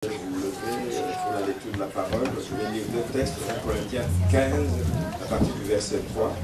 Vous levez pour la lecture de la parole. Je vais lire deux textes, 1 Corinthiens 15, à partir du verset 3.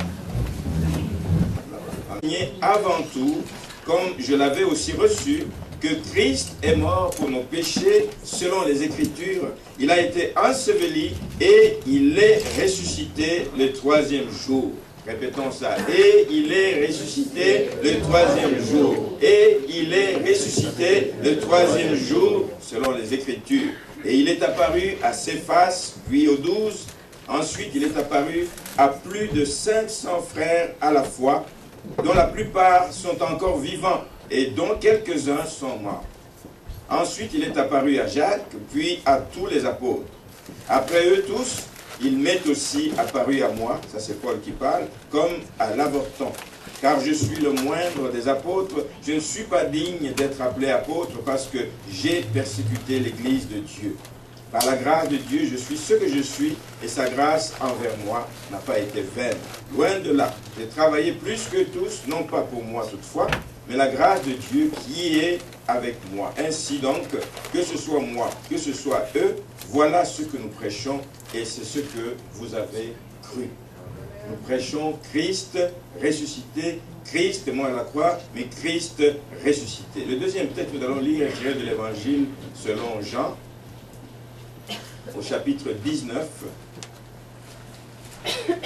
Avant tout, comme je l'avais aussi reçu, que Christ est mort pour nos péchés selon les Écritures. Il a été enseveli et il est ressuscité le troisième jour. Répétons ça. Et il est ressuscité le troisième jour. Et il est ressuscité le troisième jour, selon les Écritures. Et il est apparu à Céphas, puis aux 12. Ensuite, il est apparu à plus de 500 frères à la fois, dont la plupart sont encore vivants, et dont quelques-uns sont morts. Ensuite, il est apparu à Jacques, puis à tous les apôtres. Après eux tous, il m'est aussi apparu à moi, ça c'est Paul qui parle, comme à l'avorton. Car je suis le moindre des apôtres, je ne suis pas digne d'être appelé apôtre parce que j'ai persécuté l'Église de Dieu. Par la grâce de Dieu, je suis ce que je suis, et sa grâce envers moi n'a pas été vaine. Loin de là, j'ai travaillé plus que tous, non pas pour moi toutefois, mais la grâce de Dieu qui est avec moi. Ainsi donc, que ce soit moi, que ce soit eux, voilà ce que nous prêchons, et c'est ce que vous avez cru. Nous prêchons Christ ressuscité, Christ mort à la croix, mais Christ ressuscité. Le deuxième texte que nous allons lire est tiré de l'Évangile selon Jean, au chapitre 19. Évangile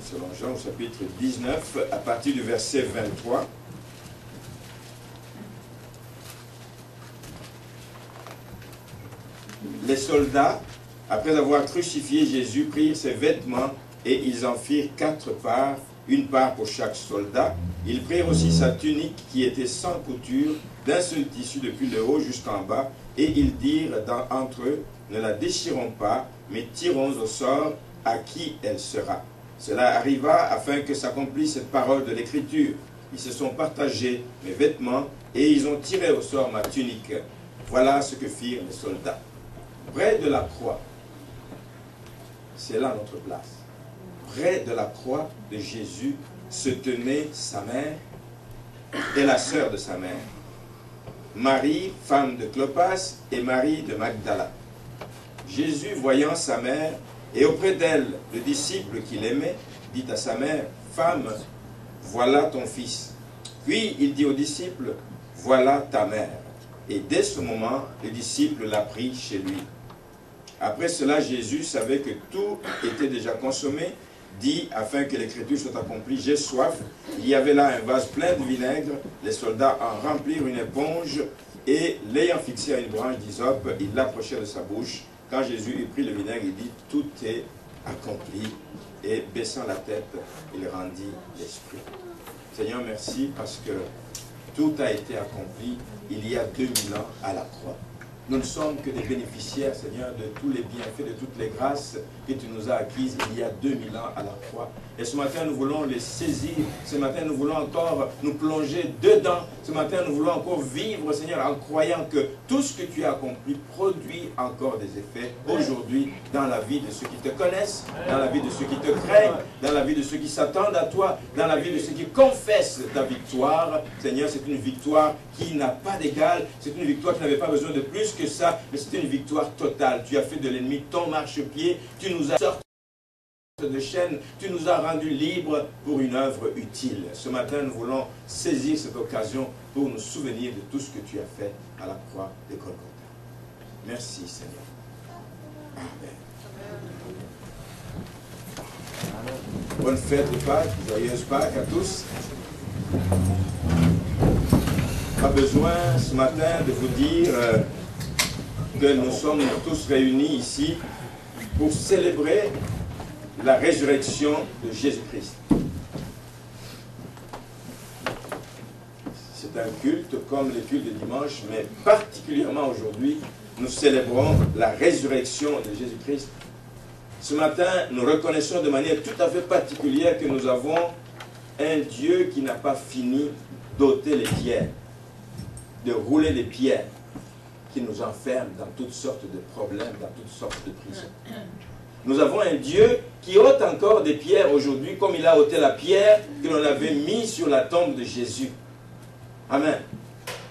selon Jean, au chapitre 19, à partir du verset 23. Les soldats, après avoir crucifié Jésus, prirent ses vêtements et ils en firent 4 parts, une part pour chaque soldat. Ils prirent aussi sa tunique qui était sans couture, d'un seul tissu depuis le haut jusqu'en bas, et ils dirent entre eux, ne la déchirons pas, mais tirons au sort à qui elle sera. Cela arriva afin que s'accomplisse cette parole de l'Écriture. Ils se sont partagés mes vêtements et ils ont tiré au sort ma tunique. Voilà ce que firent les soldats. Près de la croix, c'est là notre place. Près de la croix de Jésus se tenait sa mère et la sœur de sa mère, Marie, femme de Clopas, et Marie de Magdala. Jésus, voyant sa mère, et auprès d'elle le disciple qu'il aimait, dit à sa mère, « Femme, voilà ton fils. » Puis il dit au disciple, « Voilà ta mère. » Et dès ce moment, le disciple l'a pris chez lui. Après cela, Jésus savait que tout était déjà consommé, dit, afin que l'écriture soit accomplie, « J'ai soif. » Il y avait là un vase plein de vinaigre. Les soldats en remplirent une éponge et, l'ayant fixé à une branche d'hysope, ils l'approchèrent de sa bouche. Quand Jésus eut pris le vinaigre, il dit, « Tout est accompli. » Et baissant la tête, il rendit l'esprit. Seigneur, merci parce que tout a été accompli il y a 2000 ans à la croix. Nous ne sommes que des bénéficiaires, Seigneur, de tous les bienfaits, de toutes les grâces que tu nous as acquises il y a 2000 ans à la croix. Et ce matin, nous voulons les saisir. Ce matin, nous voulons encore nous plonger dedans. Ce matin, nous voulons encore vivre, Seigneur, en croyant que tout ce que tu as accompli produit encore des effets aujourd'hui dans la vie de ceux qui te connaissent, dans la vie de ceux qui te craignent, dans la vie de ceux qui s'attendent à toi, dans la vie de ceux qui confessent ta victoire. Seigneur, c'est une victoire qui n'a pas d'égal. C'est une victoire qui n'avait pas besoin de plus que ça, mais c'était une victoire totale. Tu as fait de l'ennemi ton marchepied, tu nous as sorti de chaîne, tu nous as rendus libres pour une œuvre utile. Ce matin, nous voulons saisir cette occasion pour nous souvenir de tout ce que tu as fait à la croix de Golgotha. Merci Seigneur. Amen. Bonne fête de Pâques, joyeuse Pâques à tous. Pas besoin ce matin de vous dire que nous sommes tous réunis ici pour célébrer la résurrection de Jésus-Christ. C'est un culte comme les cultes de dimanche, mais particulièrement aujourd'hui, nous célébrons la résurrection de Jésus-Christ. Ce matin, nous reconnaissons de manière tout à fait particulière que nous avons un Dieu qui n'a pas fini d'ôter les pierres, de rouler les pierres qui nous enferment dans toutes sortes de problèmes, dans toutes sortes de prisons. Nous avons un Dieu qui ôte encore des pierres aujourd'hui, comme il a ôté la pierre que l'on avait mise sur la tombe de Jésus. Amen.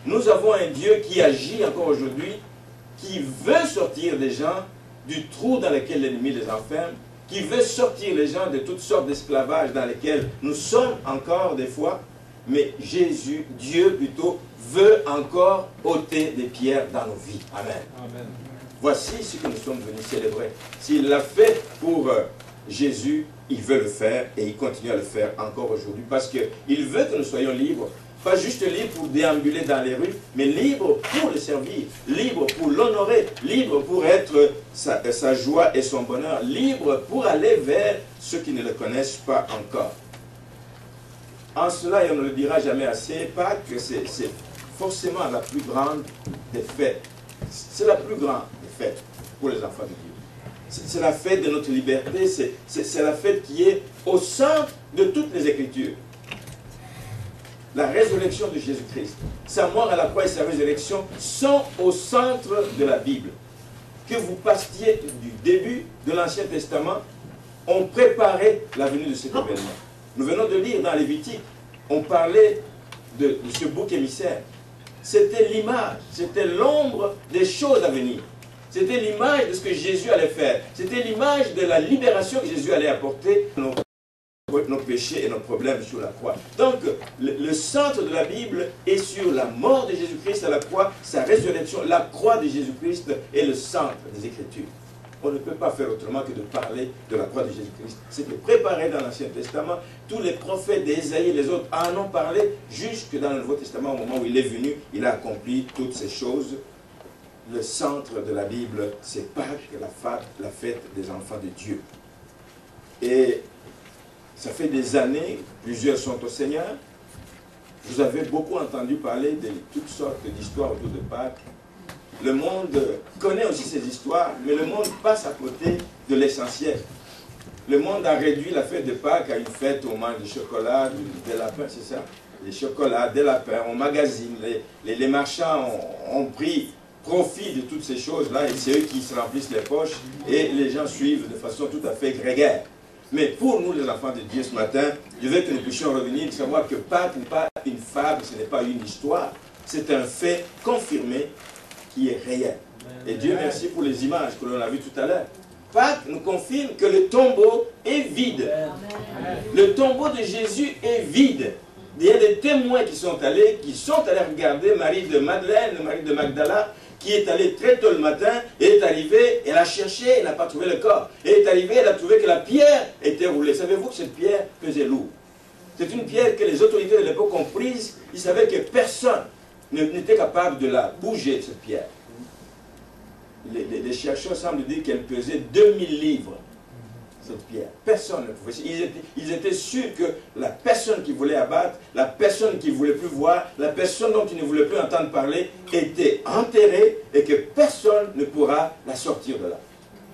Nous avons un Dieu qui agit encore aujourd'hui, qui veut sortir des gens du trou dans lequel l'ennemi les enferme, qui veut sortir les gens de toutes sortes d'esclavages dans lesquels nous sommes encore des fois, mais Jésus, Dieu plutôt, veut encore ôter des pierres dans nos vies. Amen. Amen. Voici ce que nous sommes venus célébrer. S'il l'a fait pour Jésus, il veut le faire et il continue à le faire encore aujourd'hui parce qu'il veut que nous soyons libres. Pas juste libres pour déambuler dans les rues, mais libres pour le servir, libres pour l'honorer, libres pour être sa joie et son bonheur, libres pour aller vers ceux qui ne le connaissent pas encore. En cela, et on ne le dira jamais assez, Pâques, c'est forcément la plus grande des fêtes. C'est la plus grande des fêtes pour les enfants de Dieu. C'est la fête de notre liberté, c'est la fête qui est au centre de toutes les Écritures. La résurrection de Jésus-Christ, sa mort à la croix et sa résurrection sont au centre de la Bible. Que vous passiez du début de l'Ancien Testament, on préparait la venue de cet événement. Nous venons de lire dans Lévitique, on parlait de ce bouc émissaire. C'était l'image, c'était l'ombre des choses à venir. C'était l'image de ce que Jésus allait faire. C'était l'image de la libération que Jésus allait apporter à nos péchés et nos problèmes sur la croix. Donc, le centre de la Bible est sur la mort de Jésus-Christ à la croix, sa résurrection. La croix de Jésus-Christ est le centre des Écritures. On ne peut pas faire autrement que de parler de la croix de Jésus-Christ. C'était préparé dans l'Ancien Testament. Tous les prophètes d'Ésaïe et les autres en ont parlé, jusque dans le Nouveau Testament, au moment où il est venu, il a accompli toutes ces choses. Le centre de la Bible, c'est Pâques, la fête des enfants de Dieu. Et ça fait des années, plusieurs sont au Seigneur. Vous avez beaucoup entendu parler de toutes sortes d'histoires autour de Pâques. Le monde connaît aussi ces histoires, mais le monde passe à côté de l'essentiel. Le monde a réduit la fête de Pâques à une fête où on mange du chocolat, des lapins, c'est ça? Des chocolats, des lapins, on magasine. Les marchands ont pris profit de toutes ces choses-là et c'est eux qui se remplissent les poches et les gens suivent de façon tout à fait grégaire. Mais pour nous, les enfants de Dieu, ce matin, je veux que nous puissions revenir et savoir que Pâques n'est pas une fable, ce n'est pas une histoire, c'est un fait confirmé qui est réel. Et Dieu merci pour les images que l'on a vues tout à l'heure. Pâques nous confirme que le tombeau est vide. Le tombeau de Jésus est vide. Il y a des témoins qui sont allés regarder Marie de Madeleine, Marie de Magdala, qui est allée très tôt le matin, et est arrivée, elle a cherché, elle n'a pas trouvé le corps. Elle est arrivée, elle a trouvé que la pierre était roulée. Savez-vous que cette pierre pesait lourd? C'est une pierre que les autorités de l'époque ont prise. Ils savaient que personne n'était capable de la bouger, cette pierre. Les chercheurs semblent dire qu'elle pesait 2000 livres, cette pierre. Personne ne pouvait. Ils étaient sûrs que la personne qui voulait abattre, la personne qui ne voulait plus voir, la personne dont ils ne voulaient plus entendre parler, était enterrée et que personne ne pourra la sortir de là.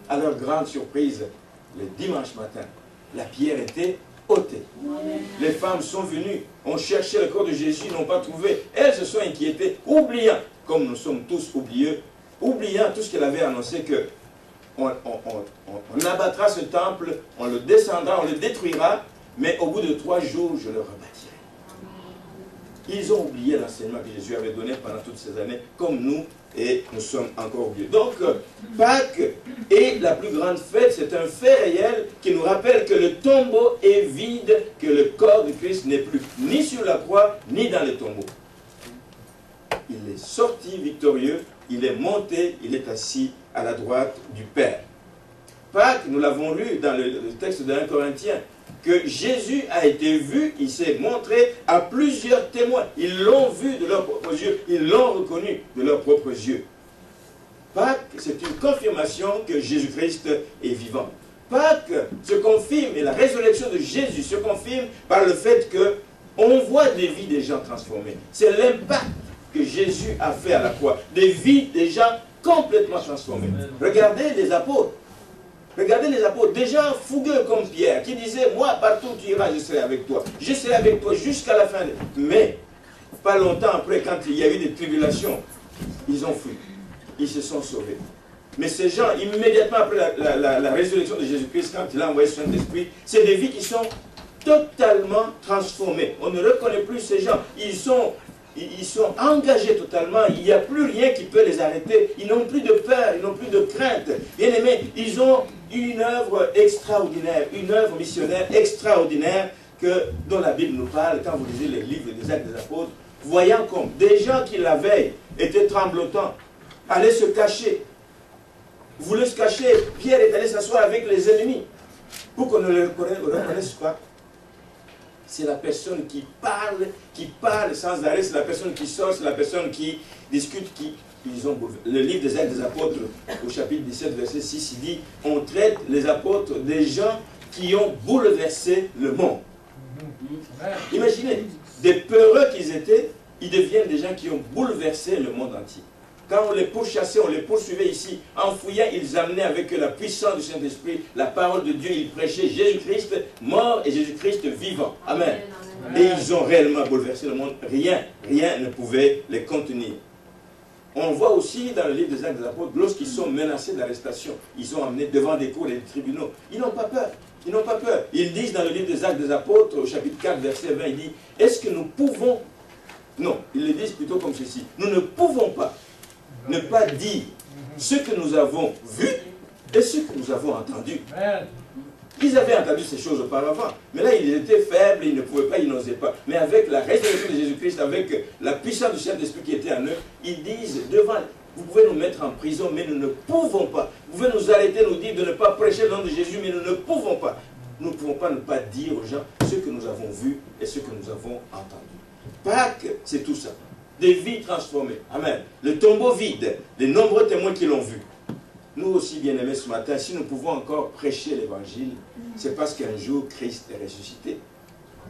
À leur grande surprise, le dimanche matin, la pierre était ôtée. Les femmes sont venues, ont cherché le corps de Jésus, n'ont pas trouvé. Elles se sont inquiétées, oubliant, comme nous sommes tous oublieux, oubliant tout ce qu'elle avait annoncé que on abattra ce temple, on le descendra, on le détruira, mais au bout de 3 jours, je le rebâtirai. Ils ont oublié l'enseignement que Jésus avait donné pendant toutes ces années, comme nous, et nous sommes encore oubliés. Donc, Pâques est la plus grande fête, c'est un fait réel qui nous rappelle que le tombeau est vide, que le corps de Christ n'est plus ni sur la croix, ni dans le tombeau. Il est sorti victorieux, il est monté, il est assis à la droite du Père. Pâques, nous l'avons lu dans le texte de 1 Corinthiens, que Jésus a été vu, il s'est montré à plusieurs témoins. Ils l'ont vu de leurs propres yeux, ils l'ont reconnu de leurs propres yeux. Pâques, c'est une confirmation que Jésus-Christ est vivant. Pâques se confirme, et la résurrection de Jésus se confirme par le fait qu'on voit des vies des gens transformées. C'est l'impact que Jésus a fait à la croix. Des vies des gens complètement transformés. Regardez les apôtres. Regardez les apôtres, des gens fougueux comme Pierre, qui disaient, moi, partout où tu iras, je serai avec toi. Je serai avec toi jusqu'à la fin. Mais, pas longtemps après, quand il y a eu des tribulations, ils ont fui. Ils se sont sauvés. Mais ces gens, immédiatement après la résurrection de Jésus-Christ, quand il a envoyé son Saint-Esprit, c'est des vies qui sont totalement transformées. On ne reconnaît plus ces gens. Ils sont ils sont engagés totalement. Il n'y a plus rien qui peut les arrêter. Ils n'ont plus de peur, ils n'ont plus de crainte. Bien aimés, ils ont une œuvre extraordinaire, une œuvre missionnaire extraordinaire dont la Bible nous parle. Quand vous lisez les livres des Actes des Apôtres, voyant comme des gens qui la veille étaient tremblotants, allaient se cacher, voulaient se cacher. Pierre est allé s'asseoir avec les ennemis pour qu'on ne le reconnaisse pas. C'est la personne qui parle sans arrêt, c'est la personne qui sort, c'est la personne qui discute, le livre des Actes des Apôtres, au chapitre 17, verset 6, il dit, on traite les apôtres des gens qui ont bouleversé le monde. Imaginez, des peureux qu'ils étaient, ils deviennent des gens qui ont bouleversé le monde entier. Quand on les pourchassait, on les poursuivait ici, en fouillant, ils amenaient avec eux la puissance du Saint-Esprit, la parole de Dieu, ils prêchaient Jésus-Christ mort et Jésus-Christ vivant. Amen. Et ils ont réellement bouleversé le monde. Rien ne pouvait les contenir. On voit aussi dans le livre des Actes des Apôtres, lorsqu'ils sont menacés d'arrestation, ils sont amenés devant des cours et des tribunaux. Ils n'ont pas peur. Ils n'ont pas peur. Ils disent dans le livre des Actes des Apôtres, au chapitre 4, verset 20, il dit, est-ce que nous pouvons... Non, ils le disent plutôt comme ceci. Nous ne pouvons pas ne pas dire ce que nous avons vu et ce que nous avons entendu. Ils avaient entendu ces choses auparavant, mais là ils étaient faibles, ils ne pouvaient pas, ils n'osaient pas. Mais avec la résurrection de Jésus-Christ, avec la puissance du Saint-Esprit qui était en eux, ils disent devant, vous pouvez nous mettre en prison, mais nous ne pouvons pas. Vous pouvez nous arrêter, nous dire de ne pas prêcher le nom de Jésus, mais nous ne pouvons pas. Nous ne pouvons pas ne pas dire aux gens ce que nous avons vu et ce que nous avons entendu. Pâques, c'est tout ça. Des vies transformées. Amen. Le tombeau vide, les nombreux témoins qui l'ont vu. Nous aussi, bien-aimés, ce matin, si nous pouvons encore prêcher l'évangile, c'est parce qu'un jour, Christ est ressuscité.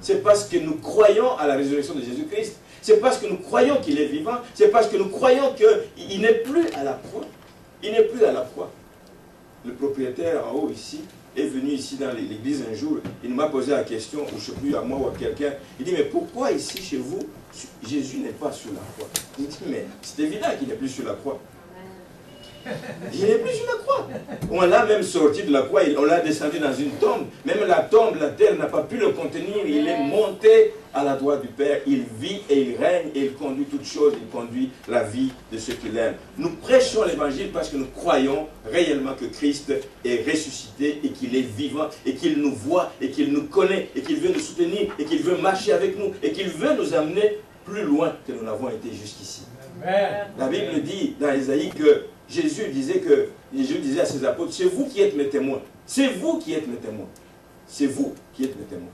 C'est parce que nous croyons à la résurrection de Jésus-Christ. C'est parce que nous croyons qu'il est vivant. C'est parce que nous croyons qu'il n'est plus à la croix. Il n'est plus à la croix. Le propriétaire en haut ici est venu ici dans l'église un jour. Il m'a posé la question, ou je ne sais plus, à moi ou à quelqu'un. Il dit, mais pourquoi ici, chez vous, Jésus n'est pas sur la croix? Il dit, mais c'est évident qu'il n'est plus sur la croix. Il n'est plus sur la croix. On l'a même sorti de la croix, on l'a descendu dans une tombe. Même la tombe, la terre n'a pas pu le contenir. Il est monté à la droite du Père. Il vit et il règne et il conduit toutes choses. Il conduit la vie de ceux qu'il aime. Nous prêchons l'évangile parce que nous croyons réellement que Christ est ressuscité et qu'il est vivant et qu'il nous voit et qu'il nous connaît et qu'il veut nous soutenir et qu'il veut marcher avec nous et qu'il veut nous amener plus loin que nous n'avons été jusqu'ici. La Bible dit dans Ésaïe que Jésus disait à ses apôtres, c'est vous qui êtes mes témoins. C'est vous qui êtes mes témoins. C'est vous qui êtes mes témoins.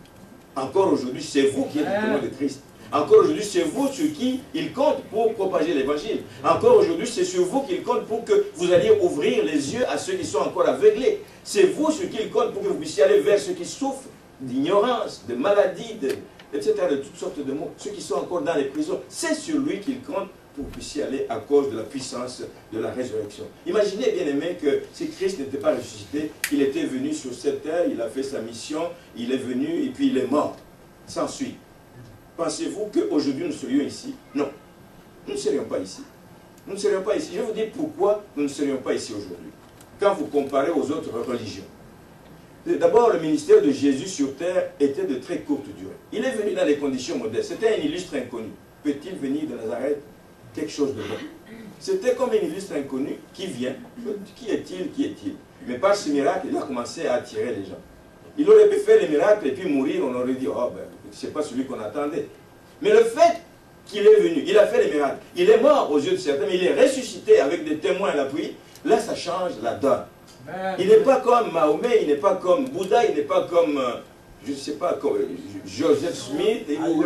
Encore aujourd'hui, c'est vous qui êtes les témoins de Christ. Encore aujourd'hui, c'est vous sur qui il compte pour propager l'évangile. Encore aujourd'hui, c'est sur vous qu'il compte pour que vous alliez ouvrir les yeux à ceux qui sont encore aveuglés. C'est vous sur qui il compte pour que vous puissiez aller vers ceux qui souffrent d'ignorance, de maladie, etc., de toutes sortes de maux. Ceux qui sont encore dans les prisons, c'est sur lui qu'il compte pour que vous puissiez aller à cause de la puissance de la résurrection. Imaginez, bien aimé, que si Christ n'était pas ressuscité, il était venu sur cette terre, il a fait sa mission, il est venu et puis il est mort. Sans suite. Pensez-vous qu'aujourd'hui nous serions ici? Non. Nous ne serions pas ici. Nous ne serions pas ici. Je vais vous dire pourquoi nous ne serions pas ici aujourd'hui. Quand vous comparez aux autres religions. D'abord, le ministère de Jésus sur terre était de très courte durée. Il est venu dans des conditions modestes. C'était un illustre inconnu. Peut-il venir de Nazareth? Quelque chose de bon. C'était comme un illustre inconnu qui vient. Qui est-il? Qui est-il? Mais par ce miracle, il a commencé à attirer les gens. Il aurait pu faire les miracles et puis mourir, on aurait dit, oh ben, c'est pas celui qu'on attendait. Mais le fait qu'il est venu, il a fait les miracles, il est mort aux yeux de certains, mais il est ressuscité avec des témoins à l'appui, là ça change la donne. Il n'est pas comme Mahomet, il n'est pas comme Bouddha, il n'est pas comme, je ne sais pas, comme Joseph Smith ou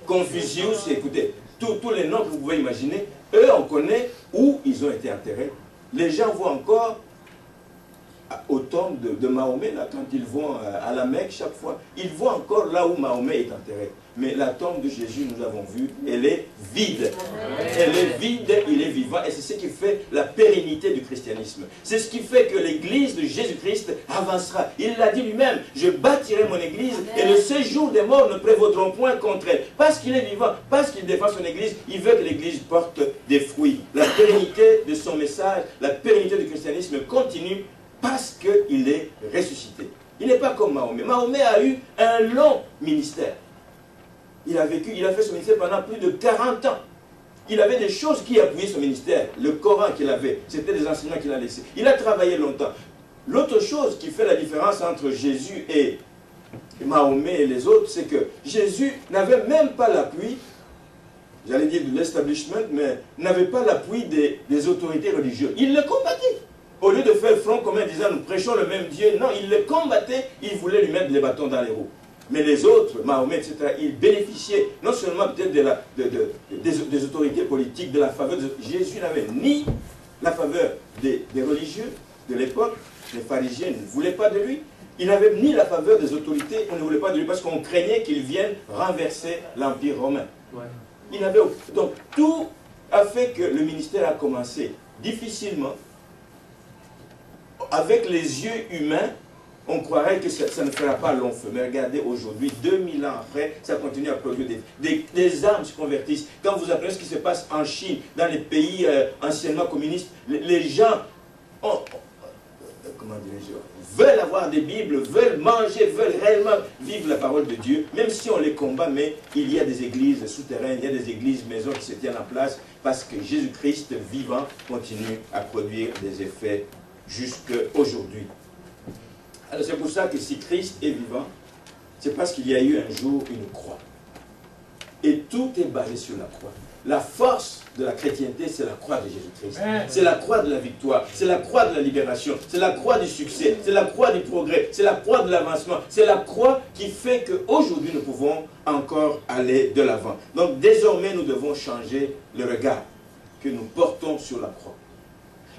Confucius, écoutez, tous les noms que vous pouvez imaginer, eux on connaît où ils ont été enterrés. Les gens voient encore au tombe de Mahomet, là, quand ils vont à la Mecque chaque fois, ils voient encore là où Mahomet est enterré. Mais la tombe de Jésus, nous avons vu, elle est vide. Elle est vide, il est vivant. Et c'est ce qui fait la pérennité du christianisme. C'est ce qui fait que l'église de Jésus-Christ avancera. Il l'a dit lui-même, je bâtirai mon église et le séjour des morts ne prévaudront point contre elle. Parce qu'il est vivant, parce qu'il défend son église, il veut que l'église porte des fruits. La pérennité de son message, la pérennité du christianisme continue parce qu'il est ressuscité. Il n'est pas comme Mahomet. Mahomet a eu un long ministère. Il a vécu, il a fait son ministère pendant plus de 40 ans. Il avait des choses qui appuyaient son ministère. Le Coran qu'il avait, c'était des enseignements qu'il a laissés. Il a travaillé longtemps. L'autre chose qui fait la différence entre Jésus et Mahomet et les autres, c'est que Jésus n'avait même pas l'appui, j'allais dire de l'establishment, mais n'avait pas l'appui des autorités religieuses. Il le combattait. Au lieu de faire front commun disant nous prêchons le même Dieu, non, il le combattait, il voulait lui mettre les bâtons dans les roues. Mais les autres, Mahomet, etc., ils bénéficiaient non seulement peut-être des autorités politiques, de la faveur de Jésus n'avait ni la faveur des religieux de l'époque, les pharisiens ne voulaient pas de lui, il n'avait ni la faveur des autorités, on ne voulait pas de lui parce qu'on craignait qu'il vienne renverser l'Empire romain. Ouais. Il n'avait donc tout a fait que le ministère a commencé difficilement, avec les yeux humains. On croirait que ça ne fera pas long feu. Mais regardez, aujourd'hui, 2000 ans après, ça continue à produire des âmes se convertissent. Quand vous apprenez ce qui se passe en Chine, dans les pays anciennement communistes, les gens veulent avoir des Bibles, veulent manger, veulent réellement vivre la parole de Dieu, même si on les combat, mais il y a des églises souterraines, il y a des églises maisons qui se tiennent en place, parce que Jésus-Christ vivant continue à produire des effets jusqu'à aujourd'hui. Alors c'est pour ça que si Christ est vivant, c'est parce qu'il y a eu un jour une croix. Et tout est basé sur la croix. La force de la chrétienté, c'est la croix de Jésus-Christ. C'est la croix de la victoire, c'est la croix de la libération, c'est la croix du succès, c'est la croix du progrès, c'est la croix de l'avancement. C'est la croix qui fait qu'aujourd'hui nous pouvons encore aller de l'avant. Donc désormais nous devons changer le regard que nous portons sur la croix.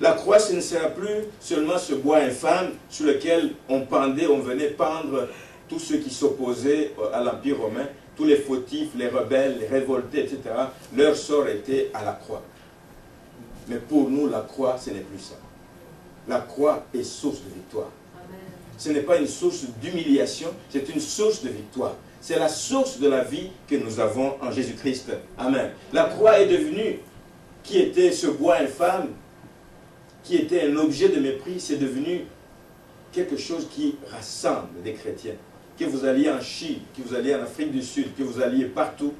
La croix, ce ne sera plus seulement ce bois infâme sur lequel on pendait, on venait pendre tous ceux qui s'opposaient à l'Empire romain, tous les fautifs, les rebelles, les révoltés, etc. Leur sort était à la croix. Mais pour nous, la croix, ce n'est plus ça. La croix est source de victoire. Ce n'est pas une source d'humiliation, c'est une source de victoire. C'est la source de la vie que nous avons en Jésus-Christ. Amen. La croix est devenue, qui était ce bois infâme, qui était un objet de mépris, c'est devenu quelque chose qui rassemble des chrétiens. Que vous alliez en Chine, que vous alliez en Afrique du Sud, que vous alliez partout,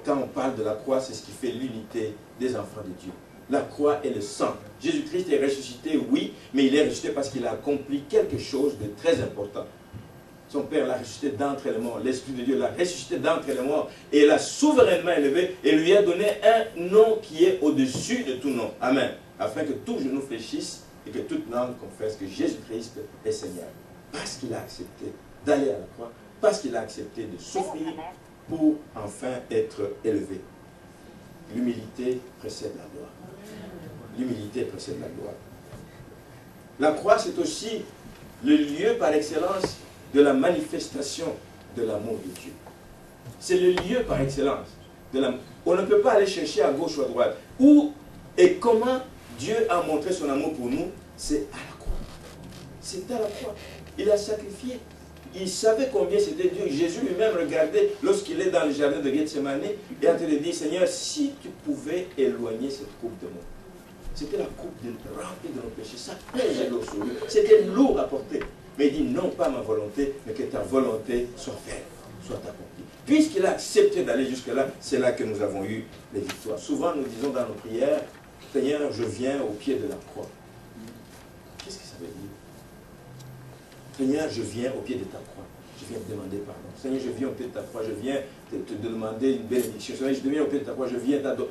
quand on parle de la croix, c'est ce qui fait l'unité des enfants de Dieu. La croix est le sang. Jésus-Christ est ressuscité, oui, mais il est ressuscité parce qu'il a accompli quelque chose de très important. Son Père l'a ressuscité d'entre les morts. L'Esprit de Dieu l'a ressuscité d'entre les morts et l'a souverainement élevé et lui a donné un nom qui est au-dessus de tout nom. Amen. Afin que tout genou fléchisse et que toute langue confesse que Jésus-Christ est Seigneur. Parce qu'il a accepté d'aller à la croix, parce qu'il a accepté de souffrir pour enfin être élevé. L'humilité précède la gloire. L'humilité précède la gloire. La croix, c'est aussi le lieu par excellence de la manifestation de l'amour de Dieu. C'est le lieu par excellence de l'amour. On ne peut pas aller chercher à gauche ou à droite. Où et comment Dieu a montré son amour pour nous, c'est à la croix. C'est à la croix. Il a sacrifié. Il savait combien c'était dur. Jésus lui-même regardait lorsqu'il est dans le jardin de Gethsemane et en train de dire, Seigneur, si tu pouvais éloigner cette coupe de moi. C'était la coupe remplie de nos péchés. Ça pesait l'eau sur lui. C'était lourd à porter. Mais il dit, non pas ma volonté, mais que ta volonté soit faite, soit accomplie. Puisqu'il a accepté d'aller jusque-là, c'est là que nous avons eu les victoires. Souvent, nous disons dans nos prières, Seigneur, je viens au pied de la croix. Qu'est-ce que ça veut dire? Seigneur, je viens au pied de ta croix. Je viens te demander pardon. Seigneur, je viens au pied de ta croix. Je viens te demander une bénédiction. Seigneur, je viens au pied de ta croix. Je viens t'adorer.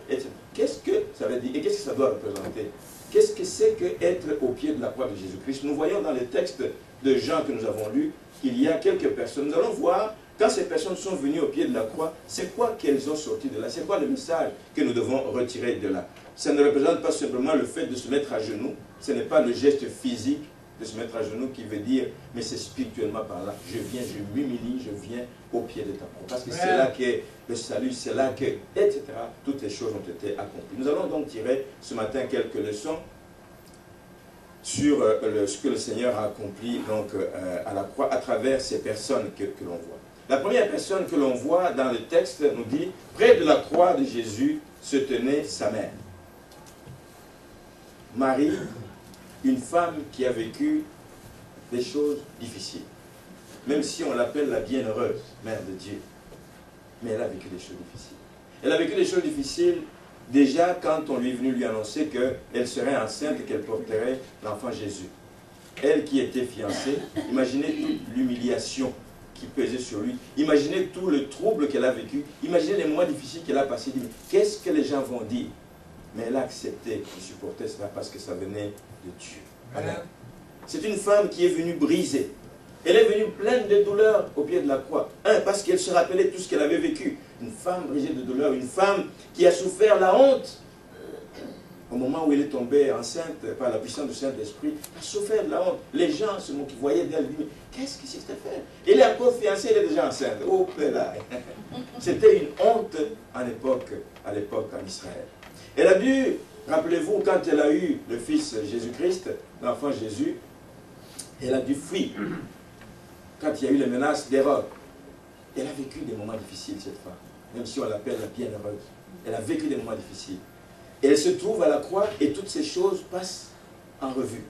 Qu'est-ce que ça veut dire? Et qu'est-ce que ça doit représenter? Qu'est-ce que c'est qu'être au pied de la croix de Jésus-Christ? Nous voyons dans les textes de Jean que nous avons lus qu'il y a quelques personnes. Nous allons voir, quand ces personnes sont venues au pied de la croix, c'est quoi qu'elles ont sorti de là? C'est quoi le message que nous devons retirer de là? Ça ne représente pas simplement le fait de se mettre à genoux. Ce n'est pas le geste physique de se mettre à genoux qui veut dire, mais c'est spirituellement par là. Je viens, je m'humilie, je viens au pied de ta croix. Parce que c'est là qu'est le salut, c'est là que, etc. Toutes les choses ont été accomplies. Nous allons donc tirer ce matin quelques leçons sur ce que le Seigneur a accompli donc, à la croix à travers ces personnes que l'on voit. La première personne que l'on voit dans le texte nous dit, près de la croix de Jésus se tenait sa mère. Marie, une femme qui a vécu des choses difficiles, même si on l'appelle la bienheureuse, mère de Dieu. mais elle a vécu des choses difficiles. Elle a vécu des choses difficiles déjà quand on lui est venu lui annoncer qu'elle serait enceinte et qu'elle porterait l'enfant Jésus. Elle qui était fiancée, imaginez toute l'humiliation qui pesait sur lui. Imaginez tout le trouble qu'elle a vécu. Imaginez les mois difficiles qu'elle a passés. Qu'est-ce que les gens vont dire? Mais elle a accepté de supporter cela parce que ça venait de Dieu. Amen. C'est une femme qui est venue briser. Elle est venue pleine de douleur au pied de la croix. Parce qu'elle se rappelait tout ce qu'elle avait vécu. Une femme brisée de douleur, une femme qui a souffert la honte. Au moment où elle est tombée enceinte par la puissance du Saint-Esprit, elle a souffert de la honte. Les gens se voyaient d'elle, disaient, mais qu'est-ce que c'est que cette affaire? Elle est encore fiancée, elle est déjà enceinte. Oh, là. C'était une honte à l'époque en Israël. Elle a dû, rappelez-vous, quand elle a eu le fils Jésus-Christ, l'enfant Jésus, elle a dû fuir. Quand il y a eu les menaces d'Hérode, elle a vécu des moments difficiles, cette femme. Même si on l'appelle la bienheureuse. Elle a vécu des moments difficiles. Et elle se trouve à la croix et toutes ces choses passent en revue.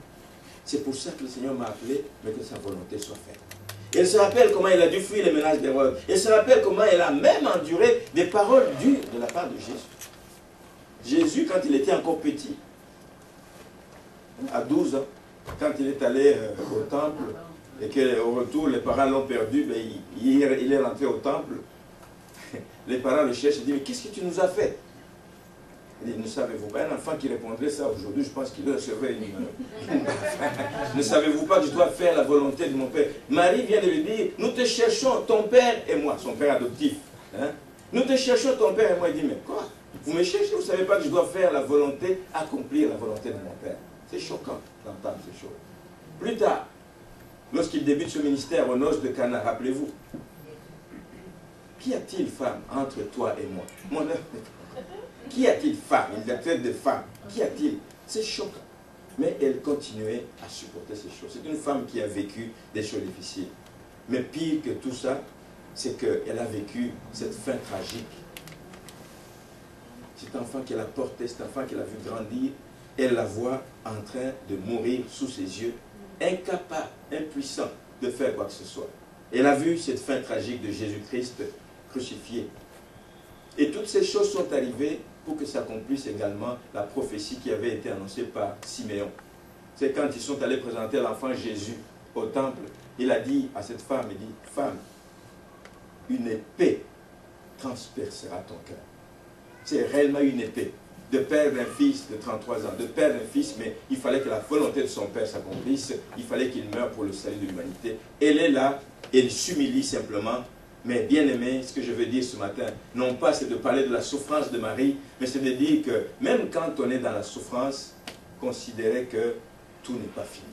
C'est pour ça que le Seigneur m'a appelé, mais que sa volonté soit faite. Et elle se rappelle comment elle a dû fuir les menaces d'Hérode. Elle se rappelle comment elle a même enduré des paroles dures de la part de Jésus. Jésus, quand il était encore petit, à 12 ans, quand il est allé au temple, et qu'au retour, les parents l'ont perdu, ben, il est rentré au temple. Les parents le cherchent et disent, mais qu'est-ce que tu nous as fait? Il dit, ne savez-vous pas, un enfant qui répondrait ça aujourd'hui, je pense qu'il recevrait une... Ne savez-vous pas que je dois faire la volonté de mon Père? Marie vient de lui dire, nous te cherchons, ton père et moi, son père adoptif. Hein? Nous te cherchons, ton père et moi. Il dit, mais quoi? Vous me cherchez, vous ne savez pas que je dois faire la volonté, accomplir la volonté de mon Père. C'est choquant d'entendre ces choses. Plus tard, lorsqu'il débute ce ministère aux noces de Cana, rappelez-vous, qu'y a-t-il, femme, entre toi et moi? Mon œuvre. Qu'y a-t-il, femme? Il la traite de femme. Qu'y a-t-il? C'est choquant. Mais elle continuait à supporter ces choses. C'est une femme qui a vécu des choses difficiles. Mais pire que tout ça, c'est qu'elle a vécu cette fin tragique. Cet enfant qu'elle a porté, cet enfant qu'elle a vu grandir, elle la voit en train de mourir sous ses yeux, incapable, impuissant de faire quoi que ce soit. Elle a vu cette fin tragique de Jésus-Christ crucifié. Et toutes ces choses sont arrivées pour que s'accomplisse également la prophétie qui avait été annoncée par Siméon. C'est quand ils sont allés présenter l'enfant Jésus au temple, il a dit à cette femme, il dit, femme, une épée transpercera ton cœur. C'est réellement une épée. De perdre un fils de 33 ans, de perdre un fils, mais il fallait que la volonté de son père s'accomplisse, il fallait qu'il meure pour le salut de l'humanité. Elle est là, elle s'humilie simplement. Mais bien aimé, ce que je veux dire ce matin, non pas c'est de parler de la souffrance de Marie, mais c'est de dire que même quand on est dans la souffrance, considérez que tout n'est pas fini.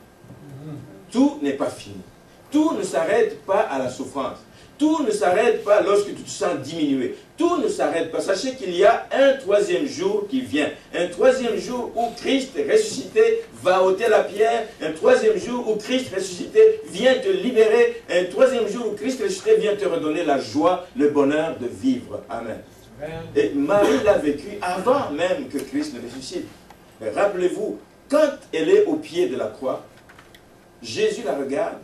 Tout n'est pas fini. Tout ne s'arrête pas à la souffrance. Tout ne s'arrête pas lorsque tu te sens diminué. Tout ne s'arrête pas. Sachez qu'il y a un troisième jour qui vient. Un troisième jour où Christ ressuscité va ôter la pierre. Un troisième jour où Christ ressuscité vient te libérer. Un troisième jour où Christ ressuscité vient te redonner la joie, le bonheur de vivre. Amen. Et Marie l'a vécu avant même que Christ ne ressuscite. Rappelez-vous, quand elle est au pied de la croix, Jésus la regarde.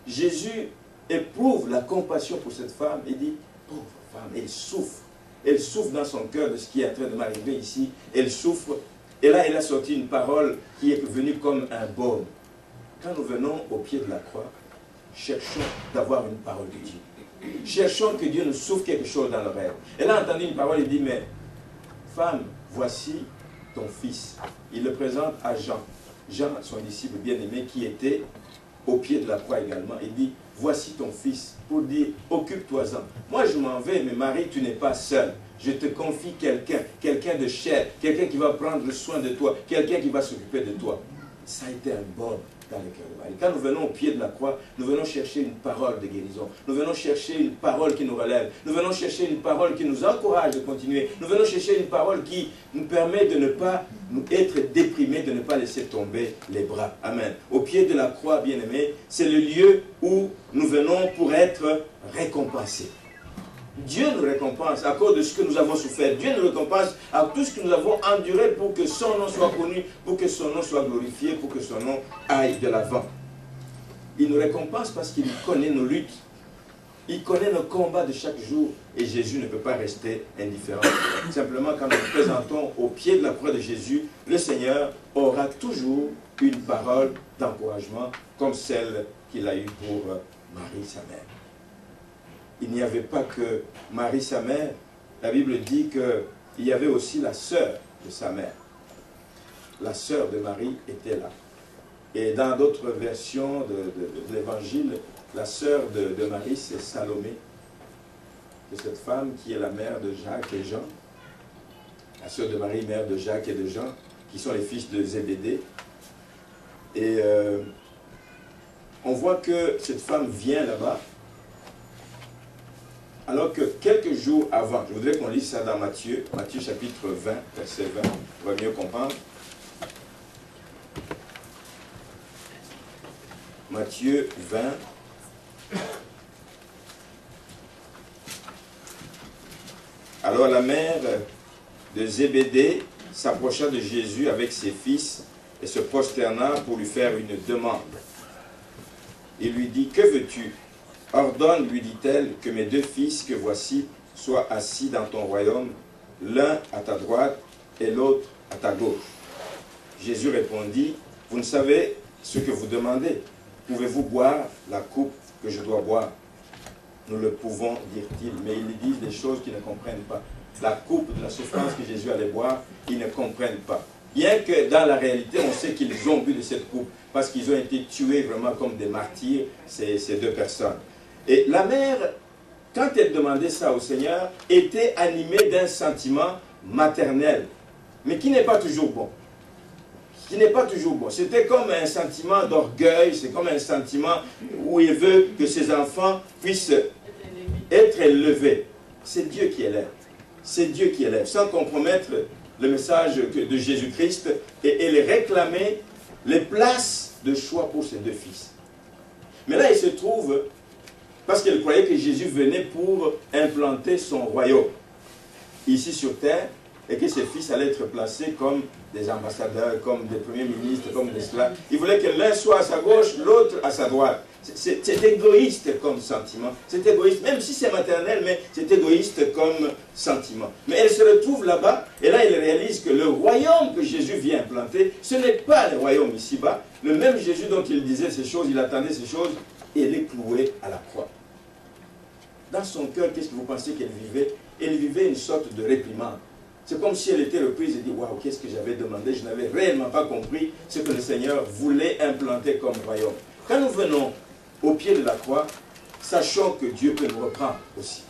Jésus éprouve la compassion pour cette femme et dit, pauvre femme, elle souffre. Elle souffre dans son cœur de ce qui est en train de m'arriver ici. Elle souffre. Et là, elle a sorti une parole qui est venue comme un baume. Quand nous venons au pied de la croix, cherchons d'avoir une parole de Dieu. Cherchons que Dieu nous souffle quelque chose dans l'oreille. Elle a entendu une parole et dit, mais femme, voici ton fils. Il le présente à Jean. Jean, son disciple bien-aimé, qui était au pied de la croix également. Il dit, voici ton fils, pour dire, occupe-toi-en. Moi, je m'en vais, mais Marie, tu n'es pas seule. Je te confie quelqu'un, quelqu'un de cher, quelqu'un qui va prendre soin de toi, quelqu'un qui va s'occuper de toi. Ça a été un baume dans le cœur de Marie. Quand nous venons au pied de la croix, nous venons chercher une parole de guérison. Nous venons chercher une parole qui nous relève. Nous venons chercher une parole qui nous encourage de continuer. Nous venons chercher une parole qui nous permet de ne pas être déprimés, de ne pas laisser tomber les bras. Amen. Au pied de la croix, bien-aimés, c'est le lieu où nous venons pour être récompensés. Dieu nous récompense à cause de ce que nous avons souffert. Dieu nous récompense à tout ce que nous avons enduré pour que son nom soit connu, pour que son nom soit glorifié, pour que son nom aille de l'avant. Il nous récompense parce qu'il connaît nos luttes. Il connaît le combat de chaque jour et Jésus ne peut pas rester indifférent. Simplement, quand nous nous présentons au pied de la croix de Jésus, le Seigneur aura toujours une parole d'encouragement comme celle qu'il a eue pour Marie, sa mère. Il n'y avait pas que Marie, sa mère. La Bible dit qu'il y avait aussi la sœur de sa mère. La sœur de Marie était là. Et dans d'autres versions de l'Évangile, la sœur de Marie, c'est Salomé. C'est cette femme qui est la mère de Jacques et Jean. La sœur de Marie, mère de Jacques et de Jean, qui sont les fils de Zébédée. Et on voit que cette femme vient là-bas, alors que quelques jours avant, je voudrais qu'on lise ça dans Matthieu, Matthieu chapitre 20, verset 20, on va mieux comprendre. Matthieu 20. Alors la mère de Zébédée s'approcha de Jésus avec ses fils et se prosterna pour lui faire une demande. Il lui dit, « Que veux-tu? Ordonne, lui dit-elle, que mes deux fils que voici soient assis dans ton royaume, l'un à ta droite et l'autre à ta gauche. » Jésus répondit, « Vous ne savez ce que vous demandez. Pouvez-vous boire la coupe que je dois boire? » Nous le pouvons, dirent-ils, mais ils disent des choses qu'ils ne comprennent pas. La coupe de la souffrance que Jésus allait boire, ils ne comprennent pas. Bien que dans la réalité, on sait qu'ils ont bu de cette coupe, parce qu'ils ont été tués vraiment comme des martyrs, ces deux personnes. Et la mère, quand elle demandait ça au Seigneur, était animée d'un sentiment maternel, mais qui n'est pas toujours bon. Qui n'est pas toujours bon. C'était comme un sentiment d'orgueil, c'est comme un sentiment où il veut que ses enfants puissent être élevés. C'est Dieu qui élève. C'est Dieu qui élève, sans compromettre le message de Jésus-Christ et les réclamer les places de choix pour ses deux fils. Mais là, il se trouve, parce qu'elle croyait que Jésus venait pour implanter son royaume ici sur terre, et que ses fils allaient être placés comme des ambassadeurs, comme des premiers ministres, comme des slaves. Il voulait que l'un soit à sa gauche, l'autre à sa droite. C'est égoïste comme sentiment. C'est égoïste, même si c'est maternel, mais c'est égoïste comme sentiment. Mais elle se retrouve là-bas, et là, elle réalise que le royaume que Jésus vient implanter, ce n'est pas le royaume ici-bas. Le même Jésus dont il disait ces choses, il attendait ces choses, et il est cloué à la croix. Dans son cœur, qu'est-ce que vous pensez qu'elle vivait? Elle vivait une sorte de réprimande. C'est comme si elle était reprise et dit, waouh, qu'est-ce que j'avais demandé? Je n'avais réellement pas compris ce que le Seigneur voulait implanter comme royaume. Quand nous venons au pied de la croix, sachons que Dieu peut nous reprendre aussi.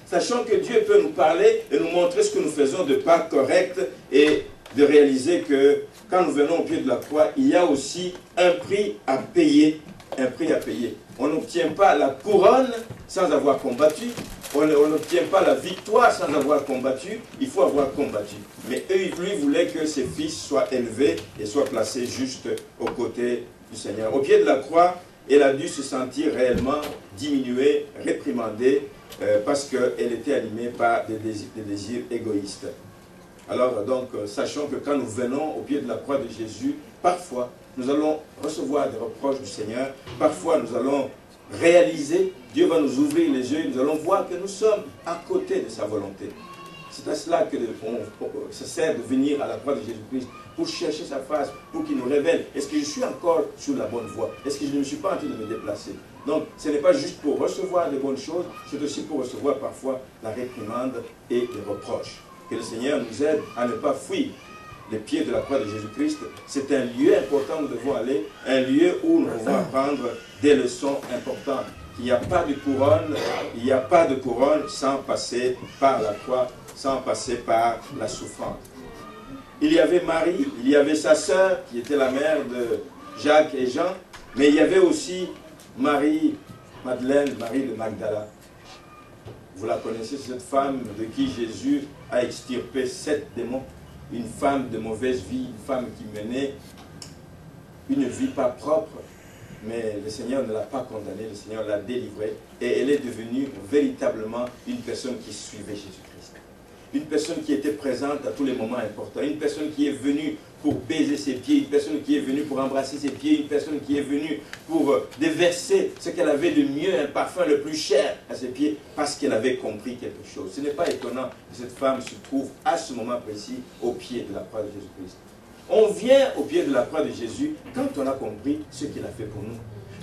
Sachons que Dieu peut nous parler et nous montrer ce que nous faisons de pas correct et de réaliser que quand nous venons au pied de la croix, il y a aussi un prix à payer. Un prix à payer. On n'obtient pas la couronne sans avoir combattu. On n'obtient pas la victoire sans avoir combattu. Il faut avoir combattu. Mais lui voulait que ses fils soient élevés et soient placés juste aux côtés du Seigneur. Au pied de la croix, elle a dû se sentir réellement diminuée, réprimandée, parce qu'elle était animée par des désirs égoïstes. Alors donc, sachons que quand nous venons au pied de la croix de Jésus, parfois, nous allons recevoir des reproches du Seigneur. Parfois, nous allons réaliser, Dieu va nous ouvrir les yeux, nous allons voir que nous sommes à côté de sa volonté. C'est à cela que ça sert de venir à la croix de Jésus-Christ, pour chercher sa face, pour qu'il nous révèle, est-ce que je suis encore sur la bonne voie? Est-ce que je ne suis pas en train de me déplacer? Donc, ce n'est pas juste pour recevoir des bonnes choses, c'est aussi pour recevoir parfois la réprimande et les reproches. Que le Seigneur nous aide à ne pas fuir les pieds de la croix de Jésus-Christ. C'est un lieu important où nous devons aller, un lieu où nous devons apprendre des leçons importantes. Il n'y a pas de couronne, il n'y a pas de couronne sans passer par la croix, sans passer par la souffrance. Il y avait Marie, il y avait sa sœur qui était la mère de Jacques et Jean, mais il y avait aussi Marie, Madeleine, Marie de Magdala. Vous la connaissez, cette femme de qui Jésus a extirpé 7 démons. Une femme de mauvaise vie, une femme qui menait une vie pas propre, mais le Seigneur ne l'a pas condamnée, le Seigneur l'a délivrée, et elle est devenue véritablement une personne qui suivait Jésus-Christ. une personne qui était présente à tous les moments importants, une personne qui est venue pour baiser ses pieds, une personne qui est venue pour embrasser ses pieds, une personne qui est venue pour déverser ce qu'elle avait de mieux, un parfum le plus cher à ses pieds, parce qu'elle avait compris quelque chose. Ce n'est pas étonnant que cette femme se trouve à ce moment précis au pied de la croix de Jésus-Christ. On vient au pied de la croix de Jésus quand on a compris ce qu'il a fait pour nous.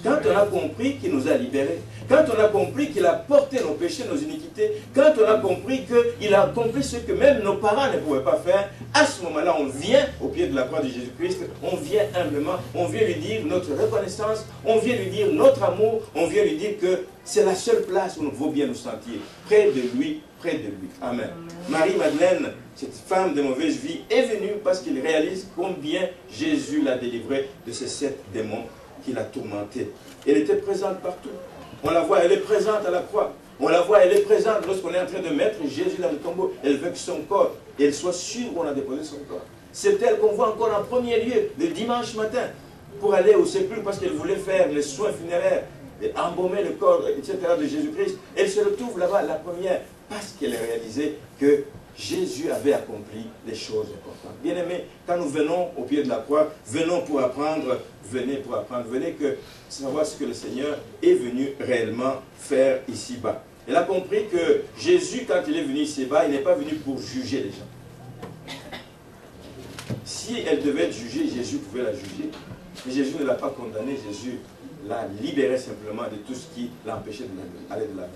Quand on a compris qu'il nous a libérés, quand on a compris qu'il a porté nos péchés, nos iniquités, quand on a compris qu'il a accompli ce que même nos parents ne pouvaient pas faire, à ce moment-là, on vient au pied de la croix de Jésus-Christ, on vient humblement, on vient lui dire notre reconnaissance, on vient lui dire notre amour, on vient lui dire que c'est la seule place où nous vaut bien nous sentir, près de lui, près de lui. Amen. Marie-Madeleine, cette femme de mauvaise vie, est venue parce qu'il réalise combien Jésus l'a délivré de ces 7 démons qui l'a tourmenté. Elle était présente partout. On la voit, elle est présente à la croix. On la voit, elle est présente lorsqu'on est en train de mettre Jésus dans le tombeau. Elle veut que son corps, elle soit sûre où on a déposé son corps. C'est elle qu'on voit encore en premier lieu, le dimanche matin, pour aller au sépulcre parce qu'elle voulait faire les soins funéraires, et embaumer le corps, etc. de Jésus-Christ. Elle se retrouve là-bas, la première, parce qu'elle a réalisé que Jésus avait accompli les choses importantes. Bien-aimés, quand nous venons au pied de la croix, venons pour apprendre, venez pour apprendre, venez que savoir ce que le Seigneur est venu réellement faire ici-bas. Elle a compris que Jésus, quand il est venu ici-bas, il n'est pas venu pour juger les gens. Si elle devait être jugée, Jésus pouvait la juger, mais Jésus ne l'a pas condamnée, Jésus l'a libérée simplement de tout ce qui l'empêchait d'aller de l'avant.